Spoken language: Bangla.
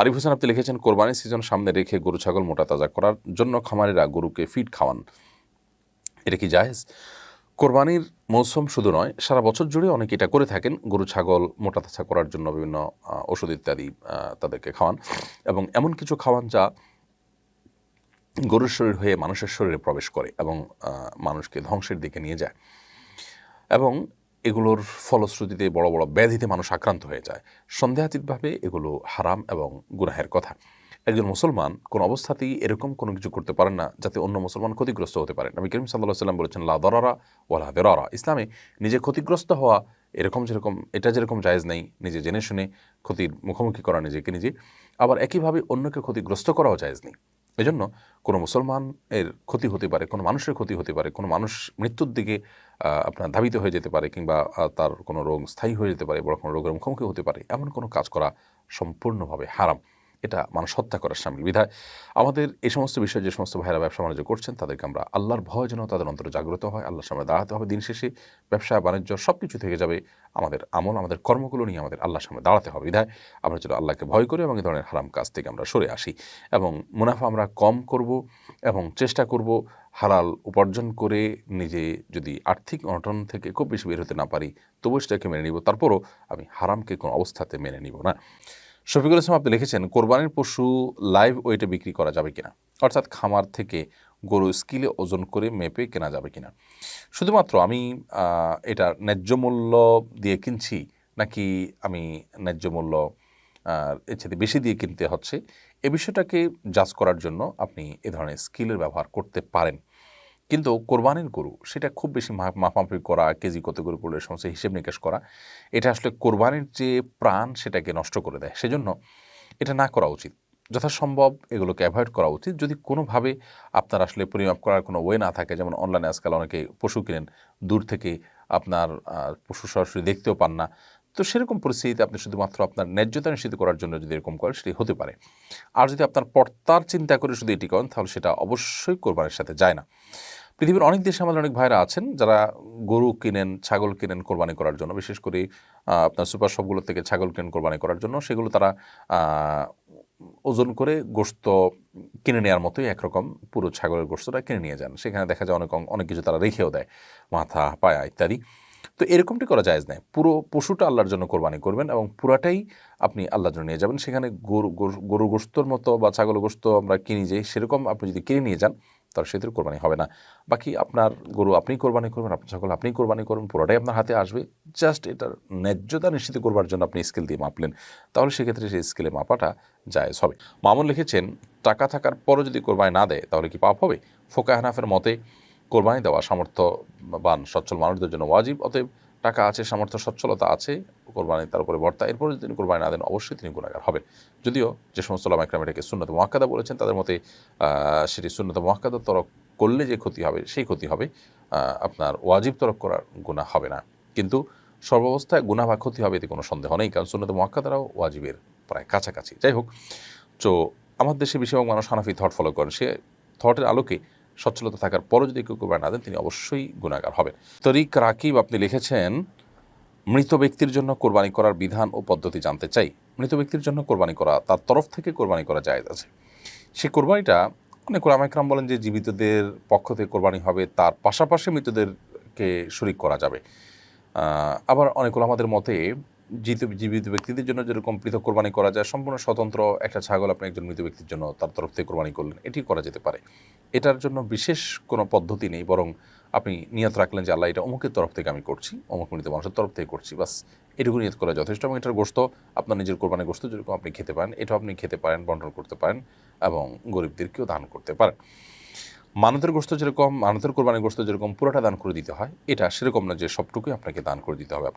আরিফ হোসেন আপনি লিখেছেন, কোরবানির সিজন সামনে রেখে গরু ছাগল মোটা তাজা করার জন্য খামারিরা গরুকে ফিড খাওয়ান, এটা কি জায়েজ? কোরবানির মৌসুম শুধু নয়, সারা বছর জুড়ে অনেকে এটা করে থাকেন। গরু ছাগল মোটা তাজা করার জন্য বিভিন্ন ওষুধ ইত্যাদি তাদেরকে খাওয়ান, এবং এমন কিছু খাওয়ান যা গরুর শরীর হয়ে মানুষের শরীরে প্রবেশ করে এবং মানুষকে ধ্বংসের দিকে নিয়ে যায়, এবং এগুলোর ফলশ্রুতিতে বড় বড় ব্যাধিতে মানুষ আক্রান্ত হয়ে যায়। সন্দেহাতীতভাবে এগুলো হারাম এবং গুনাহের কথা। একজন মুসলমান কোন অবস্থাতেই এরকম কোনো কিছু করতে পারেন না যাতে অন্য মুসলমান ক্ষতিগ্রস্ত হতে পারে। নবী করিম সাল্লাল্লাহু আলাইহি ওয়াসাল্লাম বলেছেন, লা দারারা ওয়ালা দিরারা। ইসলামে নিজে ক্ষতিগ্রস্ত হওয়া এটা যেরকম জায়েজ নেই, নিজে জেনে শুনে ক্ষতির মুখোমুখি করা নিজেকে নিজে, আবার একইভাবে অন্যকে ক্ষতিগ্রস্ত করাও জায়েজ নেই। এজন্য কোনো মুসলমানের ক্ষতি হতে পারে, কোনো মানুষের ক্ষতি হতে পারে, কোনো মানুষ মৃত্যুর দিকে আপনার ধাবিত হয়ে যেতে পারে, কিংবা তার কোনো রোগ স্থায়ী হয়ে যেতে পারে, বড় কোনো রোগের মুখোমুখি হতে পারে, এমন কোনো কাজ করা সম্পূর্ণভাবে হারাম। এটা মানুষ হত্যা করার শামিল। বিধায় আমাদের এই সমস্ত বিষয়ে যে সমস্ত ভাইয়েরা ব্যবসা বাণিজ্য করছেন, তাদেরকে আমরা আল্লাহর ভয় যেন তাদের অন্তরে জাগ্রত হয়, আল্লাহর সামনে দাঁড়াতে হবে। দিন শেষে ব্যবসা বাণিজ্য সব কিছু থেকে যাবে, আমাদের আমল, আমাদের কর্মগুলো নিয়ে আমাদের আল্লাহর সামনে দাঁড়াতে হবে। বিধায় আমরা যেন আল্লাহকে ভয় করি এবং এই ধরনের হারাম কাজ থেকে আমরা সরে আসি, এবং মুনাফা আমরা কম করব এবং চেষ্টা করব হালাল উপার্জন করে নিজে যদি আর্থিক অনটন থেকে খুব বেশি বের হতে না পারি, তবুও সেটাকে মেনে নিব, তারপরও আমি হারামকে কোনো অবস্থাতে মেনে নিব না। শফিকুল ইসলাম আপনি লিখেছেন, কোরবানির পশু লাইভ ওয়েটে বিক্রি করা যাবে কিনা, অর্থাৎ খামার থেকে গরু স্কিলে ওজন করে মেপে কেনা যাবে কিনা। শুধুমাত্র আমি এটা ন্যায্য মূল্য দিয়ে কিনছি নাকি আমি ন্যায্য মূল্য এর সাথে বেশি দিয়ে কিনতে হচ্ছে, এ বিষয়টাকে জাজ করার জন্য আপনি এ ধরনের স্কিলের ব্যবহার করতে পারেন। কিন্তু কোরবানির গরু সেটা খুব বেশি মাপামাপি করা, কেজি কত করে পড়লে সমস্ত হিসেব নিকাশ করা, এটা আসলে কোরবানির যে প্রাণ সেটাকে নষ্ট করে দেয়। সেজন্য এটা না করা উচিত। যথাসম্ভব এগুলোকে অ্যাভয়েড করা উচিত। যদি কোনোভাবে আপনার আসলে পরিমাপ করার কোনো ওয়ে না থাকে, যেমন অনলাইনে আজকাল অনেকে পশু কিনেন, দূর থেকে আপনার পশু সরাসরি দেখতেও পান না, তো সেরকম পরিস্থিতিতে আপনি শুধুমাত্র আপনার ন্যায্যতা নিশ্চিত করার জন্য যদি এরকম করেন, সেটি হতে পারে। আর যদি আপনার পর্তার চিন্তা করে শুধু এটি করেন, তাহলে সেটা অবশ্যই কোরবানির সাথে যায় না। পৃথিবীর অনেক দেশে আমাদের অনেক ভাইরা আছেন যারা গরু কিনেন, ছাগল কিনেন কোরবানি করার জন্য, বিশেষ করে আপনার সুপার শপগুলো থেকে ছাগল কিনেন কোরবানি করার জন্য। সেগুলো তারা ওজন করে গোশত কিনে নেওয়ার মতোই একরকম পুরো ছাগলের গোশতটা কিনে নিয়ে যান। সেখানে দেখা যায় অনেক কিছু তারা রেখেও দেয়, মাথা, পায়া ইত্যাদি। তো এরকমটি করা জায়েজ নয়। পুরো পশুটা আল্লাহর জন্য কোরবানি করবেন এবং পুরাটাই আপনি আল্লাহর জন্য নিয়ে যাবেন। সেখানে গরু গোশতর মতো বা ছাগল গোশত আমরা কিনি যে, সেরকম আপনি যদি কিনে নিয়ে যান, তাহলে সেটির কোরবানি হবে না। বাকি আপনার গরু আপনি কোরবানি করবেন, আপনার ছাগল আপনি কোরবানি করবেন, পুরোটাই আপনার হাতে আসবে। জাস্ট এটার ন্যায্যতা নিশ্চিত করবার জন্য আপনি স্কেল দিয়ে মাপলেন, তাহলে সেক্ষেত্রে সেই স্কেলে মাপাটা জায়েজ হবে। মামুন লিখেছেন, টাকা থাকার পরও যদি কোরবানি না দেয় তাহলে কি পাপ হবে? ফোকায়ে হানাফের মতে কোরবানি দেওয়া সামর্থ্যবান সচ্ছল মানুষদের জন্য ওয়াজিব। অতএব টাকা আছে, সামর্থ্য সচ্ছলতা আছে, কোরবানি তার উপরে বর্তা, এরপরে যদি তিনি কোরবানি না দেন অবশ্যই তিনি গুনাহগার হবেন। যদিও যে সমস্ত উলামা ইকরাম এটাকে সুন্নাত মুআক্কাদা বলেছেন, তাদের মতে সেটি সুন্নাত মুআক্কাদা তরক করলে যে ক্ষতি হবে সেই ক্ষতি হবে, আপনার ওয়াজিব তরক করার গুনাহ হবে না। কিন্তু সর্বাবস্থায় গুনাহ বা ক্ষতি হবে এতে কোনো সন্দেহ নেই, কারণ সুন্নাত মুআক্কাদারাও ওয়াজিবের প্রায় কাছাকাছি। যাই হোক, তো আমার দেশে বেশিরভাগ মানুষ হানাফি থট ফলো করেন। সে থটের আলোকে সচ্ছলতা থাকার পরও যদি কেউ কোরবানি না দেন, তিনি অবশ্যই গুনাহগার হবেন। তরিক রাকিব আপনি লিখেছেন, মৃত ব্যক্তির জন্য কোরবানি করার বিধান ও পদ্ধতি জানতে চাই। মৃত ব্যক্তির জন্য কোরবানি করা, তার তরফ থেকে কোরবানি করা জায়েজ আছে। সেই কোরবানিটা অনেক উলামা ইকরাম বলেন যে জীবিতদের পক্ষ থেকে কোরবানি হবে, তার পাশাপাশি মৃতদেরকে শরীক করা যাবে। আবার অনেক উলামাদের মতে জীবিত ব্যক্তিদের জন্য যেরকম পৃথক কোরবানি করা যায়, সম্পূর্ণ স্বতন্ত্র একটা ছাগল আপনি একজন মৃত ব্যক্তির জন্য তার তরফ থেকে কোরবানি করলেন, এটি করা যেতে পারে। এটার জন্য বিশেষ কোনো পদ্ধতি নেই, বরং আপনি নিয়ত রাখলেন যে আল্লাহ এটা অমুকের তরফ থেকে আমি করছি, অমুক মৃত মানুষের তরফ থেকে করছি, বাস এটুকু নিয়ত করা যথেষ্ট। এবং এটার গোশত আপনার নিজের কোরবানির গোশত যেরকম আপনি খেতে পারেন, এটাও আপনি খেতে পারেন, বন্টন করতে পারেন এবং গরিবদেরকেও দান করতে পারেন। মানতের কোরবানির গোশত যেরকম পুরোটা দান করে দিতে হয়, এটা সেরকম না যে সবটুকুই আপনাকে দান করে দিতে হবে। আপনি